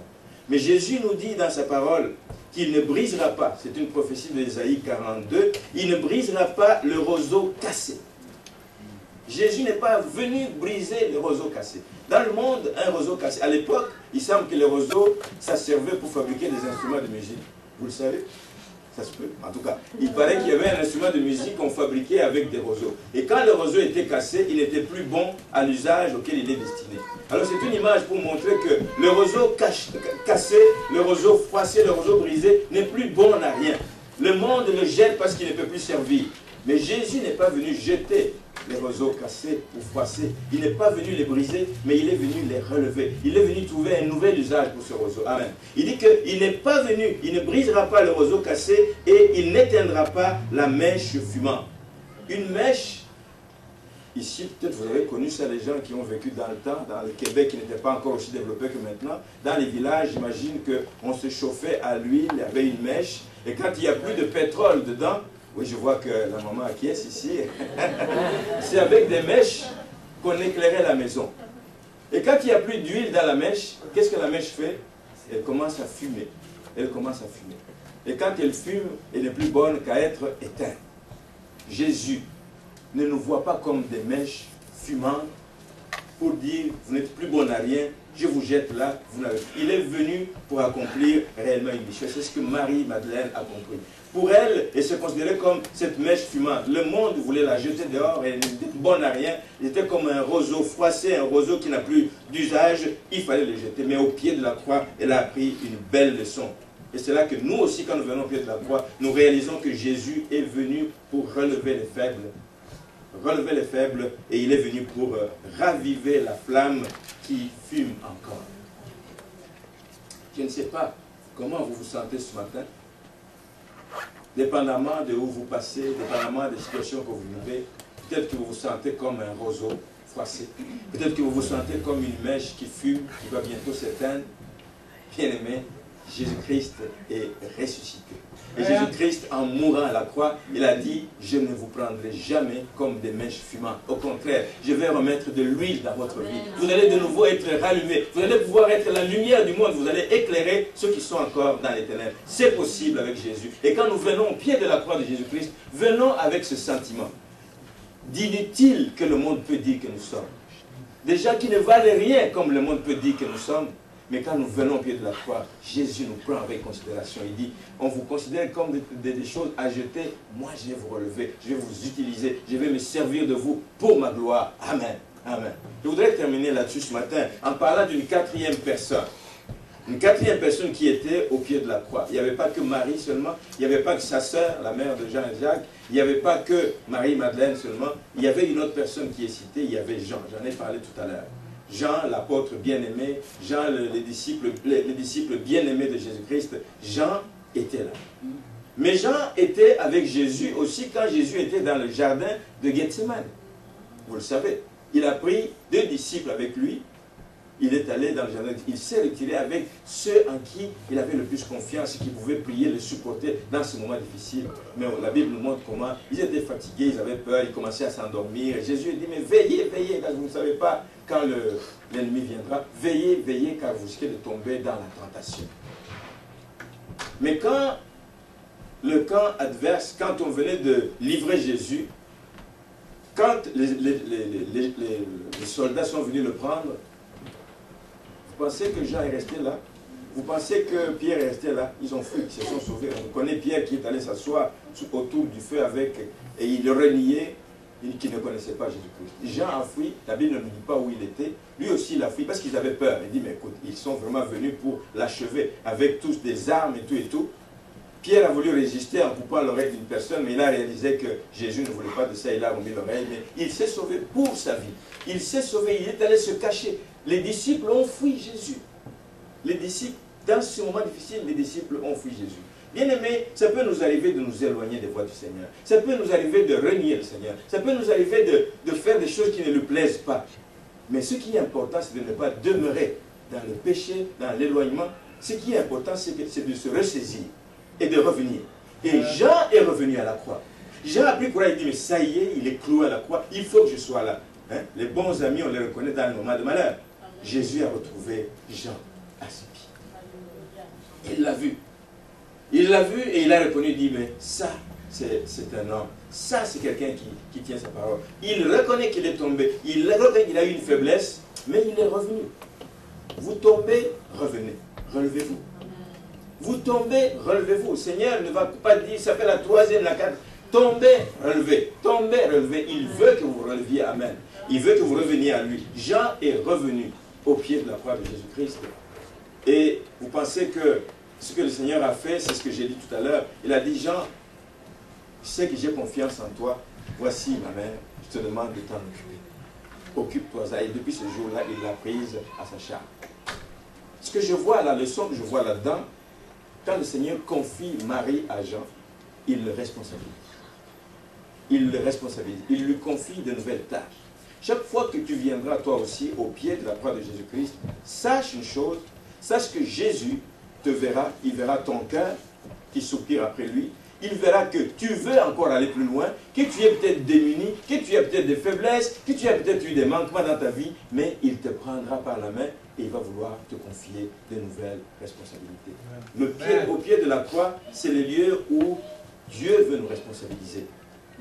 Mais Jésus nous dit dans sa parole qu'il ne brisera pas, c'est une prophétie d'Ésaïe 42, il ne brisera pas le roseau cassé. Jésus n'est pas venu briser le roseau cassé. Dans le monde, un roseau cassé, à l'époque, il semble que le roseau, ça servait pour fabriquer des instruments de musique. Vous le savez? Ça se peut. En tout cas, il paraît qu'il y avait un instrument de musique qu'on fabriquait avec des roseaux. Et quand le roseau était cassé, il n'était plus bon à l'usage auquel il est destiné. Alors c'est une image pour montrer que le roseau cassé, le roseau froissé, le roseau brisé n'est plus bon à rien. Le monde le jette parce qu'il ne peut plus servir. Mais Jésus n'est pas venu jeter les roseaux cassés ou froissés. Il n'est pas venu les briser, mais il est venu les relever. Il est venu trouver un nouvel usage pour ce roseau. Amen. Il dit qu'il n'est pas venu, il ne brisera pas le roseau cassé et il n'éteindra pas la mèche fumante. Une mèche, ici peut-être vous avez connu ça, les gens qui ont vécu dans le temps, dans le Québec qui n'était pas encore aussi développé que maintenant. Dans les villages, j'imagine qu'on se chauffait à l'huile, il y avait une mèche, et quand il n'y a plus de pétrole dedans, oui, je vois que la maman acquiesce ici. C'est avec des mèches qu'on éclairait la maison. Et quand il n'y a plus d'huile dans la mèche, qu'est-ce que la mèche fait? Elle commence à fumer. Elle commence à fumer. Et quand elle fume, elle n'est plus bonne qu'à être éteinte. Jésus ne nous voit pas comme des mèches fumantes pour dire, vous n'êtes plus bon à rien, je vous jette là, vous n'avez. Il est venu pour accomplir réellement une mission. C'est ce que Marie-Madeleine a compris. Pour elle, elle se considérait comme cette mèche fumante. Le monde voulait la jeter dehors, elle n'était bonne à rien. Elle était comme un roseau froissé, un roseau qui n'a plus d'usage. Il fallait le jeter. Mais au pied de la croix, elle a appris une belle leçon. Et c'est là que nous aussi, quand nous venons au pied de la croix, nous réalisons que Jésus est venu pour relever les faibles. Relever les faibles, et il est venu pour raviver la flamme qui fume encore. Je ne sais pas comment vous vous sentez ce matin. Dépendamment de où vous passez, dépendamment des situations que vous vivez, peut-être que vous vous sentez comme un roseau froissé. Peut-être que vous vous sentez comme une mèche qui fume, qui va bientôt s'éteindre. Bien-aimé, Jésus-Christ est ressuscité. Et Jésus-Christ, en mourant à la croix, il a dit, je ne vous prendrai jamais comme des mèches fumantes. Au contraire, je vais remettre de l'huile dans votre vie. Vous allez de nouveau être rallumés. Vous allez pouvoir être la lumière du monde. Vous allez éclairer ceux qui sont encore dans les ténèbres. C'est possible avec Jésus. Et quand nous venons au pied de la croix de Jésus-Christ, venons avec ce sentiment d'inutile que le monde peut dire que nous sommes. Des gens qui ne valent rien comme le monde peut dire que nous sommes. Mais quand nous venons au pied de la croix, Jésus nous prend avec considération. Il dit, on vous considère comme des choses à jeter. Moi, je vais vous relever, je vais vous utiliser, je vais me servir de vous pour ma gloire. Amen. Amen. Je voudrais terminer là-dessus ce matin en parlant d'une quatrième personne. Une quatrième personne qui était au pied de la croix. Il n'y avait pas que Marie seulement, il n'y avait pas que sa sœur, la mère de Jean et Jacques, il n'y avait pas que Marie-Madeleine seulement, il y avait une autre personne qui est citée, il y avait Jean, j'en ai parlé tout à l'heure. Jean, l'apôtre bien-aimé, Jean, les disciples bien-aimés de Jésus-Christ, Jean était là. Mais Jean était avec Jésus aussi quand Jésus était dans le jardin de Gethsemane. Vous le savez. Il a pris 2 disciples avec lui. Il est allé dans le jardin. Il s'est retiré avec ceux en qui il avait le plus confiance, qui pouvaient prier, le supporter dans ce moment difficile. Mais la Bible nous montre comment ils étaient fatigués, ils avaient peur, ils commençaient à s'endormir. Et Jésus dit, mais veillez, veillez, car vous ne savez pas quand l'ennemi viendra. Veillez, veillez, car vous risquez de tomber dans la tentation. Mais quand le camp adverse, quand on venait de livrer Jésus, quand les soldats sont venus le prendre, vous pensez que Jean est resté là? Vous pensez que Pierre est resté là? Ils ont fui, ils se sont sauvés. On connaît Pierre qui est allé s'asseoir autour du feu avec, et il le reniait, qui ne connaissait pas Jésus-Christ. Jean a fui, la Bible ne nous dit pas où il était. Lui aussi il a fui parce qu'ils avaient peur. Il dit, mais écoute, ils sont vraiment venus pour l'achever avec tous des armes et tout et tout. Pierre a voulu résister en coupant l'oreille d'une personne, mais il a réalisé que Jésus ne voulait pas de ça, il a remis l'oreille, mais il s'est sauvé pour sa vie. Il s'est sauvé, il est allé se cacher. Les disciples ont fui Jésus. Les disciples, dans ce moment difficile, les disciples ont fui Jésus. Bien aimé, ça peut nous arriver de nous éloigner des voies du Seigneur. Ça peut nous arriver de renier le Seigneur. Ça peut nous arriver de faire des choses qui ne lui plaisent pas. Mais ce qui est important, c'est de ne pas demeurer dans le péché, dans l'éloignement. Ce qui est important, c'est de se ressaisir et de revenir. Et Jean est revenu à la croix. Jean a pris courage, il dit, mais ça y est, il est cloué à la croix, il faut que je sois là. Hein? Les bons amis, on les reconnaît dans le moment de malheur. Jésus a retrouvé Jean à ses pieds. Il l'a vu. Il l'a vu et il a reconnu, il dit, mais ça, c'est un homme. Ça, c'est quelqu'un qui tient sa parole. Il reconnaît qu'il est tombé. Il reconnaît qu'il a eu une faiblesse, mais il est revenu. Vous tombez, revenez. Relevez-vous. Vous tombez, relevez-vous. Le Seigneur ne va pas dire, ça fait la 3e, la 4e. Tombez, relevez. Tombez, relevez. Il veut que vous releviez. Amen. Il veut que vous reveniez à lui. Jean est revenu au pied de la croix de Jésus-Christ. Et vous pensez que ce que le Seigneur a fait, c'est ce que j'ai dit tout à l'heure. Il a dit, Jean, je sais que j'ai confiance en toi. Voici ma mère, je te demande de t'en occuper. Occupe-toi-en. Et depuis ce jour-là, il l'a prise à sa charge. Ce que je vois, la leçon que je vois là-dedans, quand le Seigneur confie Marie à Jean, il le responsabilise. Il le responsabilise. Il lui confie de nouvelles tâches. Chaque fois que tu viendras toi aussi au pied de la croix de Jésus-Christ, sache une chose, sache que Jésus te verra, il verra ton cœur qui soupire après lui, il verra que tu veux encore aller plus loin, que tu es peut-être démuni, que tu as peut-être des faiblesses, que tu as peut-être eu des manquements dans ta vie, mais il te prendra par la main et il va vouloir te confier de nouvelles responsabilités. Au pied de la croix, c'est le lieu où Dieu veut nous responsabiliser.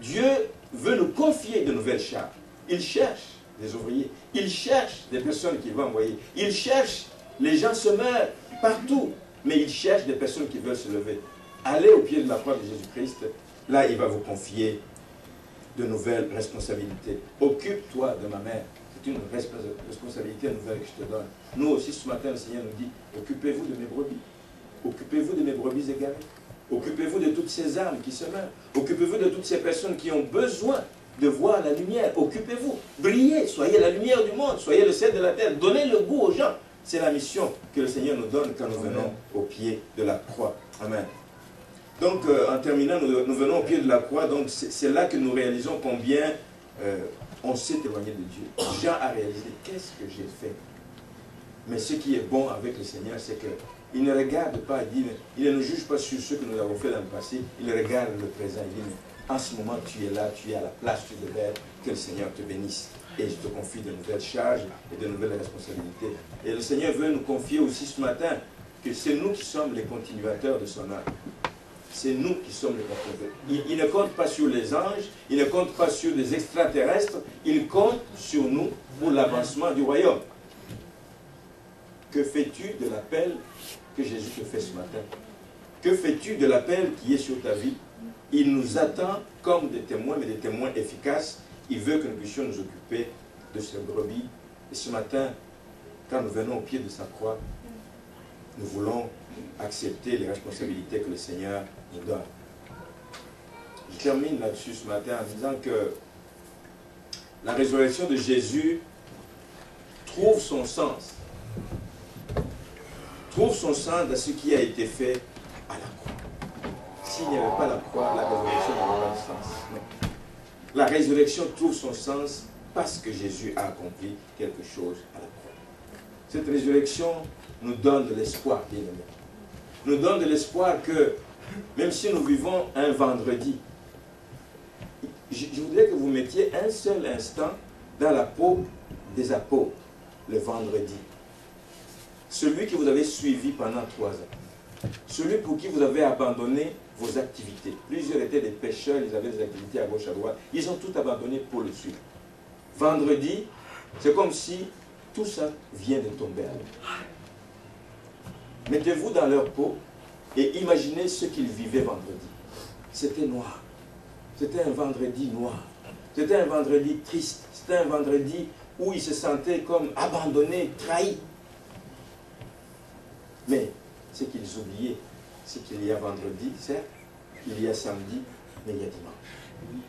Dieu veut nous confier de nouvelles charges. Il cherche des ouvriers, il cherche des personnes qu'il va envoyer, il cherche, les gens se meurent partout, mais il cherche des personnes qui veulent se lever. Allez au pied de la croix de Jésus-Christ, là il va vous confier de nouvelles responsabilités. Occupe-toi de ma mère, c'est une responsabilité nouvelle que je te donne. Nous aussi ce matin le Seigneur nous dit, occupez-vous de mes brebis, occupez-vous de mes brebis égarées, occupez-vous de toutes ces âmes qui se meurent, occupez-vous de toutes ces personnes qui ont besoin de voir la lumière, occupez-vous, brillez, soyez la lumière du monde, soyez le sel de la terre, donnez le goût aux gens. C'est la mission que le Seigneur nous donne quand nous venons au pied de la croix. Amen. Donc, en terminant, nous venons au pied de la croix, donc c'est là que nous réalisons combien on s'est éloigné de Dieu. Jean a réalisé, qu'est-ce que j'ai fait? Mais ce qui est bon avec le Seigneur, c'est qu'il ne regarde pas, il ne nous juge pas sur ce que nous avons fait dans le passé, il regarde le présent, il dit, mais en ce moment tu es là, tu es à la place, tu devrais, que le Seigneur te bénisse. Et je te confie de nouvelles charges et de nouvelles responsabilités. Et le Seigneur veut nous confier aussi ce matin que c'est nous qui sommes les continuateurs de son œuvre. C'est nous qui sommes les continuateurs. Il ne compte pas sur les anges, il ne compte pas sur les extraterrestres, il compte sur nous pour l'avancement du royaume. Que fais-tu de l'appel que Jésus te fait ce matin? Que fais-tu de l'appel qui est sur ta vie? Il nous attend comme des témoins, mais des témoins efficaces. Il veut que nous puissions nous occuper de ces brebis. Et ce matin, quand nous venons au pied de sa croix, nous voulons accepter les responsabilités que le Seigneur nous donne. Je termine là-dessus ce matin en disant que la résurrection de Jésus trouve son sens. Trouve son sens dans ce qui a été fait à la croix. s'il n'y avait pas la croix, la résurrection n'aurait pas de sens. Non. La résurrection trouve son sens parce que Jésus a accompli quelque chose à la croix. Cette résurrection nous donne de l'espoir, bien aimé. Nous donne de l'espoir que, même si nous vivons un vendredi, je voudrais que vous mettiez un seul instant dans la peau des apôtres, le vendredi. Celui que vous avez suivi pendant 3 ans. Celui pour qui vous avez abandonné vos activités. Plusieurs étaient des pêcheurs, ils avaient des activités à gauche, à droite. Ils ont tout abandonné pour le suivre. Vendredi, c'est comme si tout ça vient de tomber à l'eau. Mettez-vous dans leur peau et imaginez ce qu'ils vivaient vendredi. C'était noir. C'était un vendredi noir. C'était un vendredi triste. C'était un vendredi où ils se sentaient comme abandonnés, trahis. Mais ce qu'ils oubliaient, c'est qu'il y a vendredi, certes, il y a samedi, mais il y a dimanche.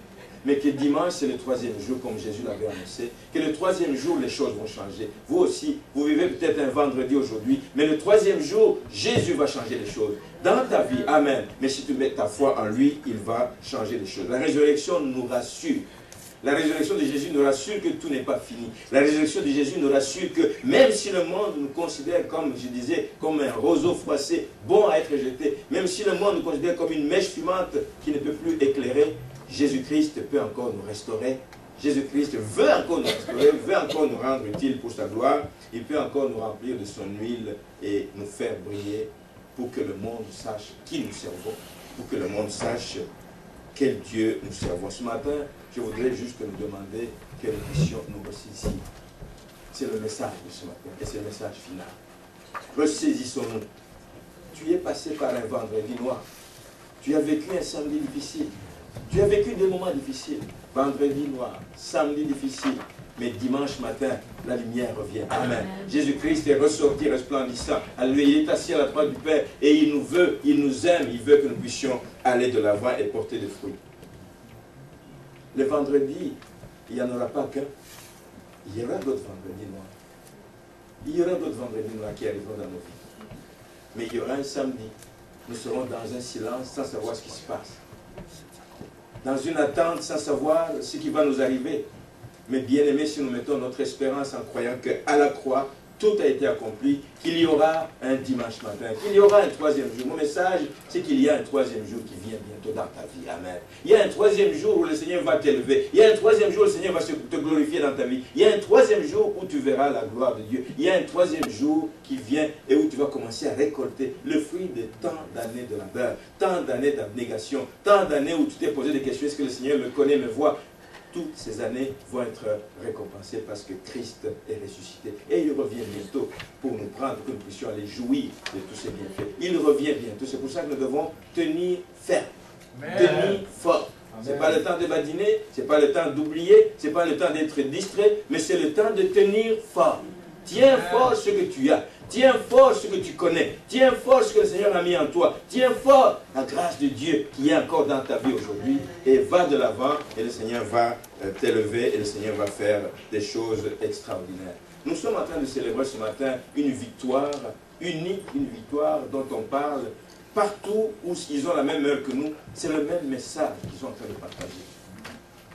Mais que dimanche, c'est le 3e jour, comme Jésus l'avait annoncé, que le 3e jour, les choses vont changer. Vous aussi, vous vivez peut-être un vendredi aujourd'hui, mais le 3e jour, Jésus va changer les choses. Dans ta vie, amen. Mais si tu mets ta foi en lui, il va changer les choses. La résurrection nous rassure. La résurrection de Jésus nous rassure que tout n'est pas fini. La résurrection de Jésus nous rassure que même si le monde nous considère, comme je disais, comme un roseau froissé, bon à être jeté, même si le monde nous considère comme une mèche fumante qui ne peut plus éclairer, Jésus-Christ peut encore nous restaurer. Jésus-Christ veut encore nous restaurer, veut encore nous rendre utiles pour sa gloire. Il peut encore nous remplir de son huile et nous faire briller pour que le monde sache qui nous servons, pour que le monde sache quel Dieu nous servons. Ce matin, je voudrais juste nous demander que nous puissions nous ressaisir. C'est le message de ce matin et c'est le message final. Ressaisissons-nous. Tu es passé par un vendredi noir. Tu as vécu un samedi difficile. Tu as vécu des moments difficiles. Vendredi noir, samedi difficile. Mais dimanche matin, la lumière revient. Amen. Jésus-Christ est ressorti resplendissant. Alléluia. Il est assis à la droite du Père et il nous veut, il nous aime, il veut que nous puissions aller de l'avant et porter des fruits. Le vendredi, il n'y en aura pas qu'un. Il y aura d'autres vendredis noirs. Il y aura d'autres vendredis noirs qui arriveront dans nos vies. Mais il y aura un samedi. Nous serons dans un silence sans savoir ce qui se passe. Dans une attente sans savoir ce qui va nous arriver. Mais bien aimé, si nous mettons notre espérance en croyant qu'à la croix, tout a été accompli, qu'il y aura un dimanche matin, qu'il y aura un 3e jour. Mon message, c'est qu'il y a un 3e jour qui vient bientôt dans ta vie. Amen. Il y a un 3e jour où le Seigneur va t'élever. Il y a un 3e jour où le Seigneur va te glorifier dans ta vie. Il y a un 3e jour où tu verras la gloire de Dieu. Il y a un 3e jour qui vient et où tu vas commencer à récolter le fruit de tant d'années de labeur, tant d'années d'abnégation, tant d'années où tu t'es posé des questions. Est-ce que le Seigneur me connaît, me voit? Toutes ces années vont être récompensées parce que Christ est ressuscité. Et il revient bientôt pour nous prendre, pour que nous puissions aller jouir de tous ces bienfaits. Il revient bientôt. C'est pour ça que nous devons tenir ferme, tenir fort. Ce n'est pas le temps de badiner, ce n'est pas le temps d'oublier, ce n'est pas le temps d'être distrait, mais c'est le temps de tenir fort. Tiens fort ce que tu as. Tiens fort ce que tu connais. Tiens fort ce que le Seigneur a mis en toi. Tiens fort la grâce de Dieu qui est encore dans ta vie aujourd'hui. Et va de l'avant et le Seigneur va t'élever et le Seigneur va faire des choses extraordinaires. Nous sommes en train de célébrer ce matin une victoire unique, une victoire dont on parle partout où ils ont la même heure que nous. C'est le même message qu'ils sont en train de partager.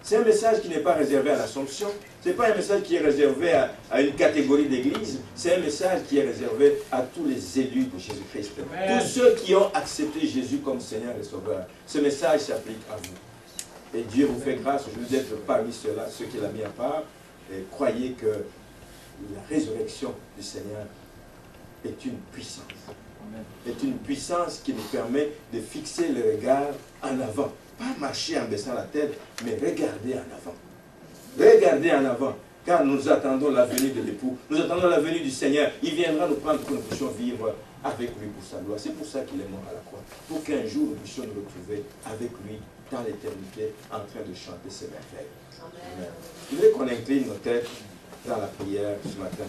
C'est un message qui n'est pas réservé à l'Assomption. Ce n'est pas un message qui est réservé à une catégorie d'église. C'est un message qui est réservé à tous les élus de Jésus-Christ. Tous ceux qui ont accepté Jésus comme Seigneur et Sauveur. Ce message s'applique à vous. Et Dieu vous fait grâce aujourd'hui d'être parmi ceux-là, ceux qu'il a mis à part. Et croyez que la résurrection du Seigneur est une puissance. Est une puissance qui nous permet de fixer le regard en avant. Pas marcher en baissant la tête, mais regarder en avant. Regardez en avant, car nous attendons la venue de l'époux. Nous attendons la venue du Seigneur. Il viendra nous prendre pour que nous puissions vivre avec lui pour sa gloire. C'est pour ça qu'il est mort à la croix. Pour qu'un jour nous puissions nous retrouver avec lui dans l'éternité, en train de chanter ses merveilles. Amen. Je voudrais qu'on incline nos têtes dans la prière ce matin.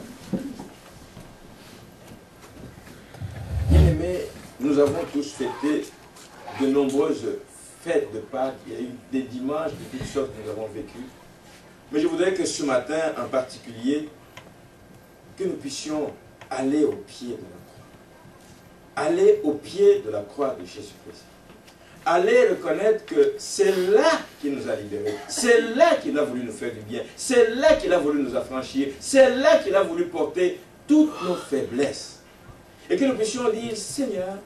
Bien-aimés, nous avons tous fêté de nombreuses fêtes de Pâques. Il y a eu des dimanches de toutes sortes que nous avons vécu. Mais je voudrais que ce matin, en particulier, que nous puissions aller au pied de la croix. Aller au pied de la croix de Jésus-Christ. allez reconnaître que c'est là qu'il nous a libérés. C'est là qu'il a voulu nous faire du bien. C'est là qu'il a voulu nous affranchir. C'est là qu'il a voulu porter toutes nos faiblesses. Et que nous puissions dire, Seigneur,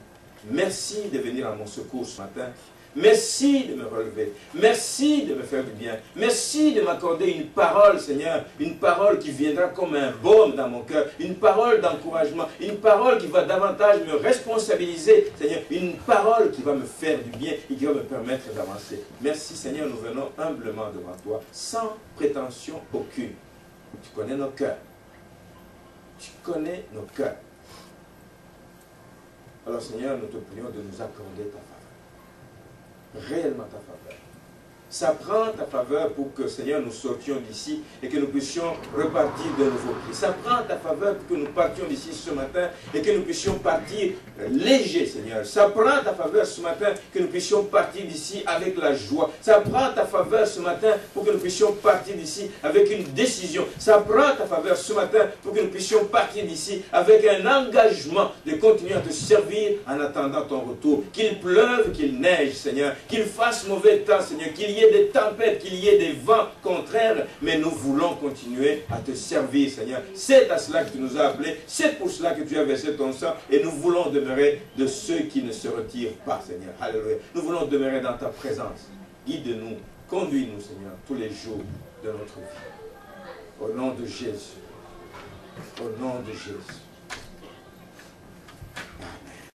merci de venir à mon secours ce matin. Merci de me relever. Merci de me faire du bien. Merci de m'accorder une parole, Seigneur. Une parole qui viendra comme un baume dans mon cœur. Une parole d'encouragement. Une parole qui va davantage me responsabiliser, Seigneur. Une parole qui va me faire du bien et qui va me permettre d'avancer. Merci, Seigneur. Nous venons humblement devant toi, sans prétention aucune. Tu connais nos cœurs. Tu connais nos cœurs. Alors, Seigneur, nous te prions de nous accorder ta faveur. Réellement ta faveur. Ça prend ta faveur pour que, Seigneur, nous sortions d'ici et que nous puissions repartir de nouveau pris. Ça prend ta faveur pour que nous partions d'ici ce matin et que nous puissions partir légers, Seigneur. Ça prend ta faveur ce matin que nous puissions partir d'ici avec la joie. Ça prend ta faveur ce matin pour que nous puissions partir d'ici avec une décision. Ça prend ta faveur ce matin pour que nous puissions partir d'ici avec un engagement de continuer à te servir en attendant ton retour. Qu'il pleuve, qu'il neige, Seigneur. Qu'il fasse mauvais temps, Seigneur. Qu'il y ait des tempêtes, qu'il y ait des vents contraires, mais nous voulons continuer à te servir, Seigneur. C'est à cela que tu nous as appelés, c'est pour cela que tu as versé ton sang, et nous voulons demeurer de ceux qui ne se retirent pas, Seigneur. Alléluia. Nous voulons demeurer dans ta présence. Guide-nous, conduis-nous, Seigneur, tous les jours de notre vie. Au nom de Jésus. Au nom de Jésus.